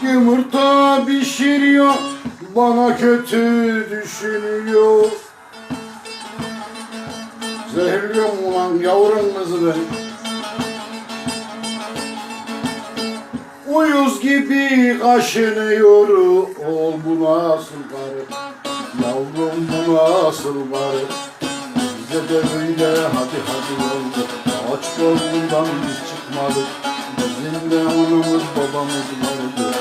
Yumurta pişiriyor, bana kötü düşünüyor. Zehirliyorum ulan yavrum kızı beni. Uyuz gibi kaşınıyor, ol bu nasıl karı? Yavrum bu nasıl karı? Bize de böyle hadi oldu. Aç kolundan biz çıkmadık. Bizim de anamız babamız vardı.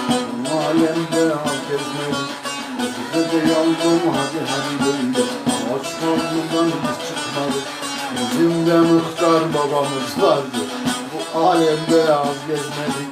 Alemde herkes mevcut. Bize de yavrum hadi böyle. Aç kolundan biz çıkmadık. Bizim de muhtar babamız vardı. Bu alemde az gezmedik.